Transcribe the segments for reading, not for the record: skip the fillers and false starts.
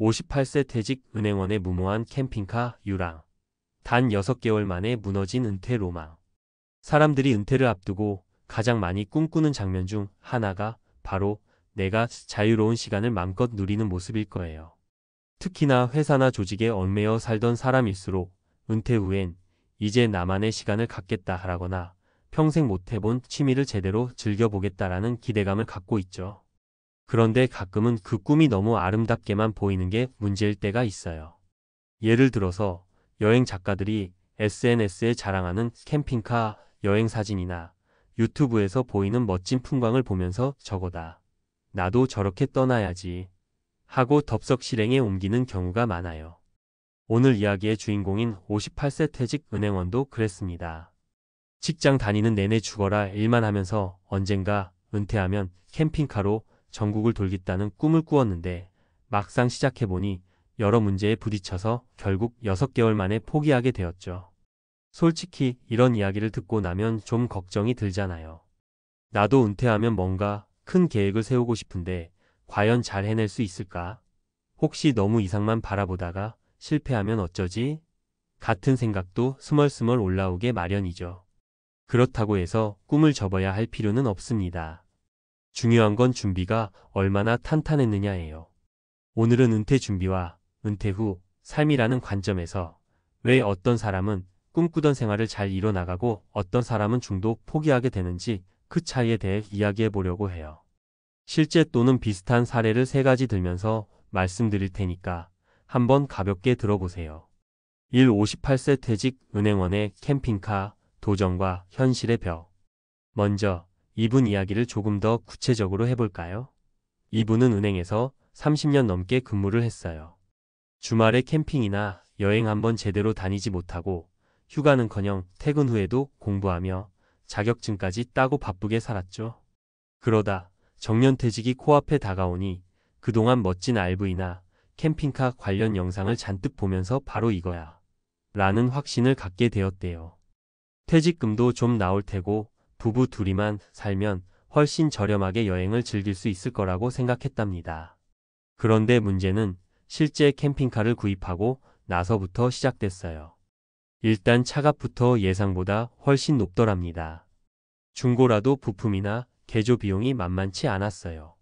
58세 퇴직 은행원의 무모한 캠핑카 유랑. 단 6개월 만에 무너진 은퇴 로망. 사람들이 은퇴를 앞두고 가장 많이 꿈꾸는 장면 중 하나가 바로 내가 자유로운 시간을 마음껏 누리는 모습일 거예요. 특히나 회사나 조직에 얽매여 살던 사람일수록 은퇴 후엔 이제 나만의 시간을 갖겠다라거나 평생 못 해본 취미를 제대로 즐겨보겠다라는 기대감을 갖고 있죠. 그런데 가끔은 그 꿈이 너무 아름답게만 보이는 게 문제일 때가 있어요. 예를 들어서 여행 작가들이 SNS에 자랑하는 캠핑카 여행 사진이나 유튜브에서 보이는 멋진 풍광을 보면서 저거다. 나도 저렇게 떠나야지 하고 덥석 실행에 옮기는 경우가 많아요. 오늘 이야기의 주인공인 58세 퇴직 은행원도 그랬습니다. 직장 다니는 내내 죽어라 일만 하면서 언젠가 은퇴하면 캠핑카로 전국을 돌겠다는 꿈을 꾸었는데 막상 시작해보니 여러 문제에 부딪혀서 결국 6개월 만에 포기하게 되었죠. 솔직히 이런 이야기를 듣고 나면 좀 걱정이 들잖아요. 나도 은퇴하면 뭔가 큰 계획을 세우고 싶은데 과연 잘 해낼 수 있을까? 혹시 너무 이상만 바라보다가 실패하면 어쩌지? 같은 생각도 스멀스멀 올라오게 마련이죠. 그렇다고 해서 꿈을 접어야 할 필요는 없습니다. 중요한 건 준비가 얼마나 탄탄했느냐예요. 오늘은 은퇴 준비와 은퇴 후 삶이라는 관점에서 왜 어떤 사람은 꿈꾸던 생활을 잘 이뤄나가고 어떤 사람은 중도 포기하게 되는지 그 차이에 대해 이야기해 보려고 해요. 실제 또는 비슷한 사례를 3가지 들면서 말씀드릴 테니까 한번 가볍게 들어보세요. 1. 58세 퇴직 은행원의 캠핑카 도전과 현실의 벽. 먼저 이분 이야기를 조금 더 구체적으로 해볼까요? 이분은 은행에서 30년 넘게 근무를 했어요. 주말에 캠핑이나 여행 한번 제대로 다니지 못하고 휴가는커녕 퇴근 후에도 공부하며 자격증까지 따고 바쁘게 살았죠. 그러다 정년퇴직이 코앞에 다가오니 그동안 멋진 RV나 캠핑카 관련 영상을 잔뜩 보면서 바로 이거야 라는 확신을 갖게 되었대요. 퇴직금도 좀 나올 테고 부부 둘이만 살면 훨씬 저렴하게 여행을 즐길 수 있을 거라고 생각했답니다. 그런데 문제는 실제 캠핑카를 구입하고 나서부터 시작됐어요. 일단 차값부터 예상보다 훨씬 높더랍니다. 중고라도 부품이나 개조 비용이 만만치 않았어요.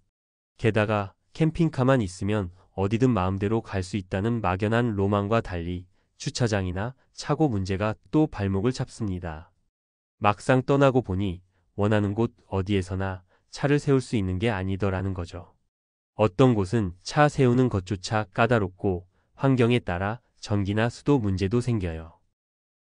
게다가 캠핑카만 있으면 어디든 마음대로 갈 수 있다는 막연한 로망과 달리 주차장이나 차고 문제가 또 발목을 잡습니다. 막상 떠나고 보니 원하는 곳 어디에서나 차를 세울 수 있는 게 아니더라는 거죠. 어떤 곳은 차 세우는 것조차 까다롭고 환경에 따라 전기나 수도 문제도 생겨요.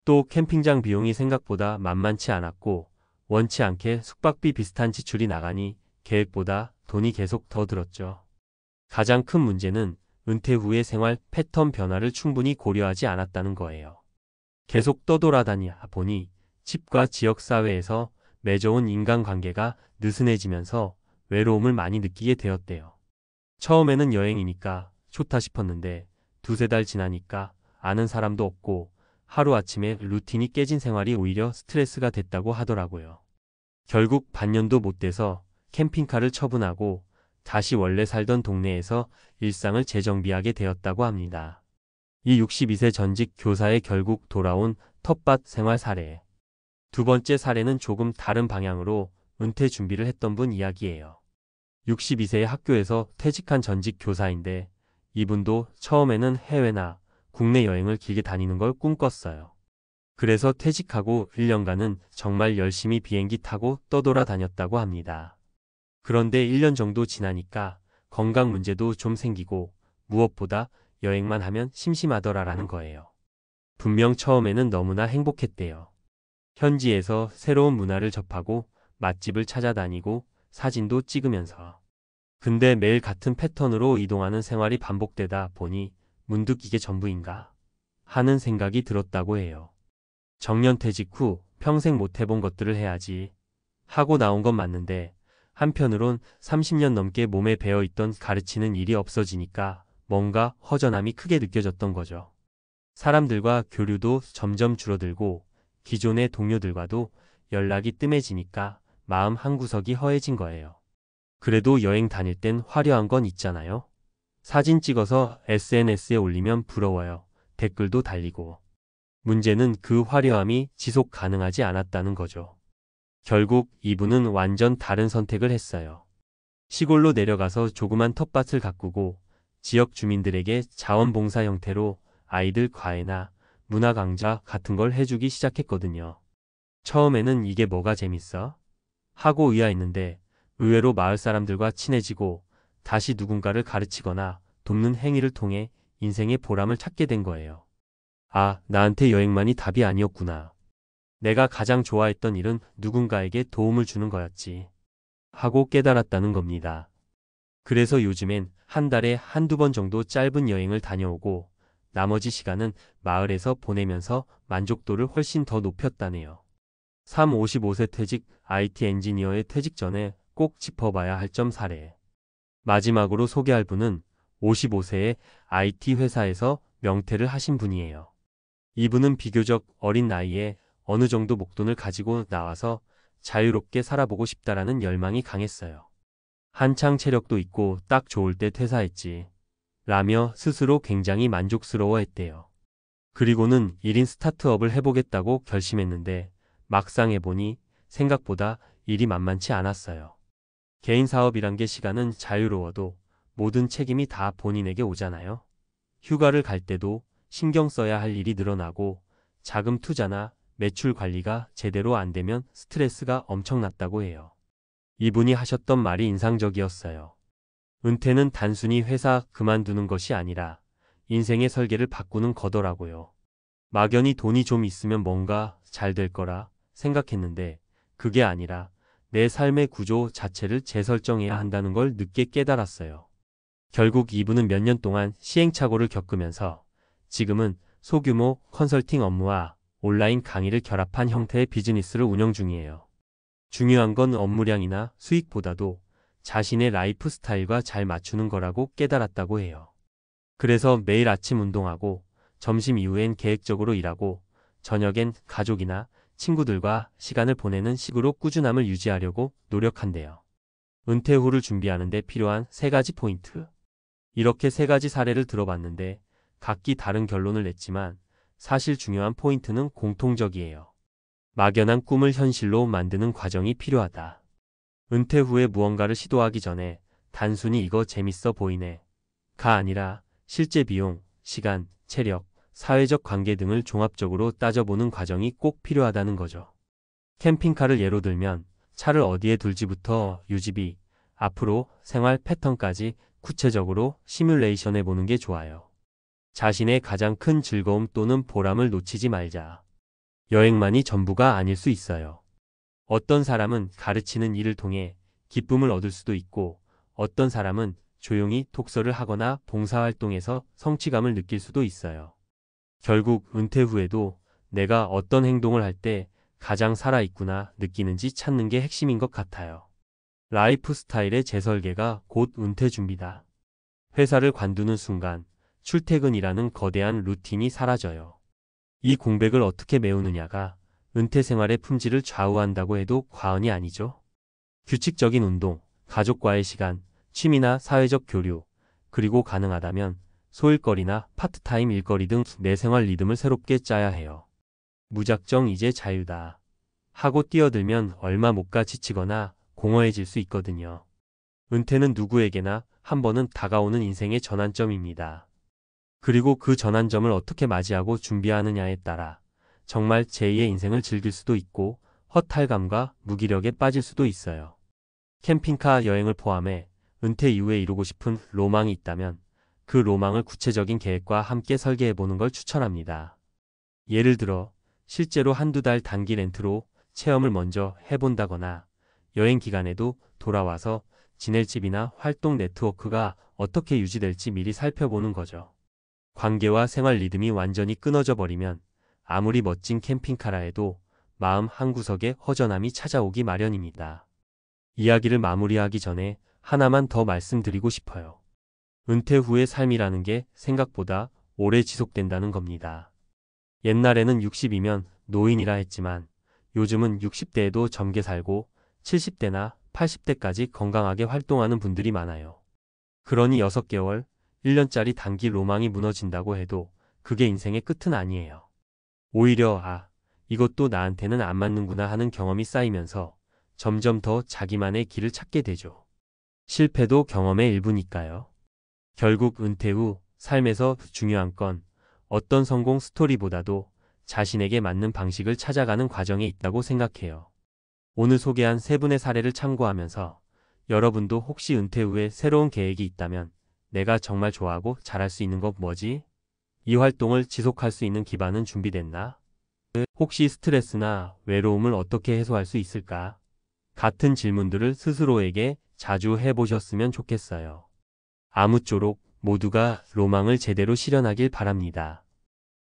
또 캠핑장 비용이 생각보다 만만치 않았고 원치 않게 숙박비 비슷한 지출이 나가니 계획보다 돈이 계속 더 들었죠. 가장 큰 문제는 은퇴 후의 생활 패턴 변화를 충분히 고려하지 않았다는 거예요. 계속 떠돌아다니다 보니 집과 지역사회에서 맺어온 인간관계가 느슨해지면서 외로움을 많이 느끼게 되었대요. 처음에는 여행이니까 좋다 싶었는데 2-3달 지나니까 아는 사람도 없고 하루아침에 루틴이 깨진 생활이 오히려 스트레스가 됐다고 하더라고요. 결국 반년도 못 돼서 캠핑카를 처분하고 다시 원래 살던 동네에서 일상을 재정비하게 되었다고 합니다. 이 62세 전직 교사의 결국 돌아온 텃밭 생활 사례. 2번째 사례는 조금 다른 방향으로 은퇴 준비를 했던 분 이야기예요. 62세의 학교에서 퇴직한 전직 교사인데 이분도 처음에는 해외나 국내 여행을 길게 다니는 걸 꿈꿨어요. 그래서 퇴직하고 1년간은 정말 열심히 비행기 타고 떠돌아다녔다고 합니다. 그런데 1년 정도 지나니까 건강 문제도 좀 생기고 무엇보다 여행만 하면 심심하더라라는 거예요. 분명 처음에는 너무나 행복했대요. 현지에서 새로운 문화를 접하고 맛집을 찾아다니고 사진도 찍으면서. 근데 매일 같은 패턴으로 이동하는 생활이 반복되다 보니 문득 이게 전부인가 하는 생각이 들었다고 해요. 정년퇴직 후 평생 못 해본 것들을 해야지 하고 나온 건 맞는데 한편으론 30년 넘게 몸에 배어있던 가르치는 일이 없어지니까 뭔가 허전함이 크게 느껴졌던 거죠. 사람들과 교류도 점점 줄어들고 기존의 동료들과도 연락이 뜸해지니까 마음 한구석이 허해진 거예요. 그래도 여행 다닐 땐 화려한 건 있잖아요. 사진 찍어서 SNS에 올리면 부러워요. 댓글도 달리고. 문제는 그 화려함이 지속 가능하지 않았다는 거죠. 결국 이분은 완전 다른 선택을 했어요. 시골로 내려가서 조그만 텃밭을 가꾸고 지역 주민들에게 자원봉사 형태로 아이들 과외나 문화 강좌 같은 걸 해주기 시작했거든요. 처음에는 이게 뭐가 재밌어? 하고 의아했는데 의외로 마을 사람들과 친해지고 다시 누군가를 가르치거나 돕는 행위를 통해 인생의 보람을 찾게 된 거예요. 아, 나한테 여행만이 답이 아니었구나. 내가 가장 좋아했던 일은 누군가에게 도움을 주는 거였지. 하고 깨달았다는 겁니다. 그래서 요즘엔 한 달에 한두 번 정도 짧은 여행을 다녀오고 나머지 시간은 마을에서 보내면서 만족도를 훨씬 더 높였다네요. 55세 퇴직 IT 엔지니어의 퇴직 전에 꼭 짚어봐야 할 점 사례. 마지막으로 소개할 분은 55세의 IT 회사에서 명퇴를 하신 분이에요. 이분은 비교적 어린 나이에 어느 정도 목돈을 가지고 나와서 자유롭게 살아보고 싶다라는 열망이 강했어요. 한창 체력도 있고 딱 좋을 때 퇴사했지. 라며 스스로 굉장히 만족스러워했대요. 그리고는 1인 스타트업을 해보겠다고 결심했는데 막상 해보니 생각보다 일이 만만치 않았어요. 개인 사업이란 게 시간은 자유로워도 모든 책임이 다 본인에게 오잖아요. 휴가를 갈 때도 신경 써야 할 일이 늘어나고 자금 투자나 매출 관리가 제대로 안 되면 스트레스가 엄청났다고 해요. 이분이 하셨던 말이 인상적이었어요. 은퇴는 단순히 회사 그만두는 것이 아니라 인생의 설계를 바꾸는 거더라고요. 막연히 돈이 좀 있으면 뭔가 잘 될 거라 생각했는데 그게 아니라 내 삶의 구조 자체를 재설정해야 한다는 걸 늦게 깨달았어요. 결국 이분은 몇 년 동안 시행착오를 겪으면서 지금은 소규모 컨설팅 업무와 온라인 강의를 결합한 형태의 비즈니스를 운영 중이에요. 중요한 건 업무량이나 수익보다도 자신의 라이프 스타일과 잘 맞추는 거라고 깨달았다고 해요. 그래서 매일 아침 운동하고 점심 이후엔 계획적으로 일하고 저녁엔 가족이나 친구들과 시간을 보내는 식으로 꾸준함을 유지하려고 노력한대요. 은퇴 후를 준비하는 데 필요한 3가지 포인트. 이렇게 3가지 사례를 들어봤는데 각기 다른 결론을 냈지만 사실 중요한 포인트는 공통적이에요. 막연한 꿈을 현실로 만드는 과정이 필요하다. 은퇴 후에 무언가를 시도하기 전에 단순히 이거 재밌어 보이네 가 아니라 실제 비용, 시간, 체력, 사회적 관계 등을 종합적으로 따져보는 과정이 꼭 필요하다는 거죠. 캠핑카를 예로 들면 차를 어디에 둘지부터 유지비, 앞으로 생활 패턴까지 구체적으로 시뮬레이션해 보는 게 좋아요. 자신의 가장 큰 즐거움 또는 보람을 놓치지 말자. 여행만이 전부가 아닐 수 있어요. 어떤 사람은 가르치는 일을 통해 기쁨을 얻을 수도 있고 어떤 사람은 조용히 독서를 하거나 봉사활동에서 성취감을 느낄 수도 있어요. 결국 은퇴 후에도 내가 어떤 행동을 할 때 가장 살아있구나 느끼는지 찾는 게 핵심인 것 같아요. 라이프 스타일의 재설계가 곧 은퇴 준비다. 회사를 관두는 순간 출퇴근이라는 거대한 루틴이 사라져요. 이 공백을 어떻게 메우느냐가 은퇴 생활의 품질을 좌우한다고 해도 과언이 아니죠. 규칙적인 운동, 가족과의 시간, 취미나 사회적 교류, 그리고 가능하다면 소일거리나 파트타임 일거리 등 내 생활 리듬을 새롭게 짜야 해요. 무작정 이제 자유다 하고 뛰어들면 얼마 못 가 지치거나 공허해질 수 있거든요. 은퇴는 누구에게나 한 번은 다가오는 인생의 전환점입니다. 그리고 그 전환점을 어떻게 맞이하고 준비하느냐에 따라 정말 제2의 인생을 즐길 수도 있고 허탈감과 무기력에 빠질 수도 있어요. 캠핑카 여행을 포함해 은퇴 이후에 이루고 싶은 로망이 있다면 그 로망을 구체적인 계획과 함께 설계해보는 걸 추천합니다. 예를 들어 실제로 한두 달 단기 렌트로 체험을 먼저 해본다거나 여행 기간에도 돌아와서 지낼 집이나 활동 네트워크가 어떻게 유지될지 미리 살펴보는 거죠. 관계와 생활 리듬이 완전히 끊어져 버리면 아무리 멋진 캠핑카라 해도 마음 한구석에 허전함이 찾아오기 마련입니다. 이야기를 마무리하기 전에 하나만 더 말씀드리고 싶어요. 은퇴 후의 삶이라는 게 생각보다 오래 지속된다는 겁니다. 옛날에는 60이면 노인이라 했지만 요즘은 60대에도 젊게 살고 70대나 80대까지 건강하게 활동하는 분들이 많아요. 그러니 6개월, 1년짜리 단기 로망이 무너진다고 해도 그게 인생의 끝은 아니에요. 오히려 이것도 나한테는 안 맞는구나 하는 경험이 쌓이면서 점점 더 자기만의 길을 찾게 되죠. 실패도 경험의 일부니까요. 결국 은퇴 후 삶에서 중요한 건 어떤 성공 스토리보다도 자신에게 맞는 방식을 찾아가는 과정에 있다고 생각해요. 오늘 소개한 세 분의 사례를 참고하면서 여러분도 혹시 은퇴 후에 새로운 계획이 있다면 내가 정말 좋아하고 잘할 수 있는 것 뭐지? 이 활동을 지속할 수 있는 기반은 준비됐나? 혹시 스트레스나 외로움을 어떻게 해소할 수 있을까? 같은 질문들을 스스로에게 자주 해보셨으면 좋겠어요. 아무쪼록 모두가 로망을 제대로 실현하길 바랍니다.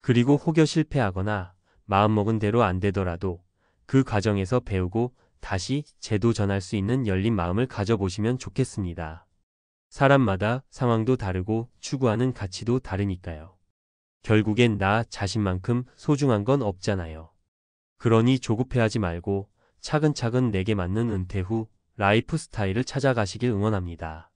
그리고 혹여 실패하거나 마음먹은 대로 안 되더라도 그 과정에서 배우고 다시 재도전할 수 있는 열린 마음을 가져보시면 좋겠습니다. 사람마다 상황도 다르고 추구하는 가치도 다르니까요. 결국엔 나 자신만큼 소중한 건 없잖아요. 그러니 조급해하지 말고 차근차근 내게 맞는 은퇴 후 라이프 스타일을 찾아가시길 응원합니다.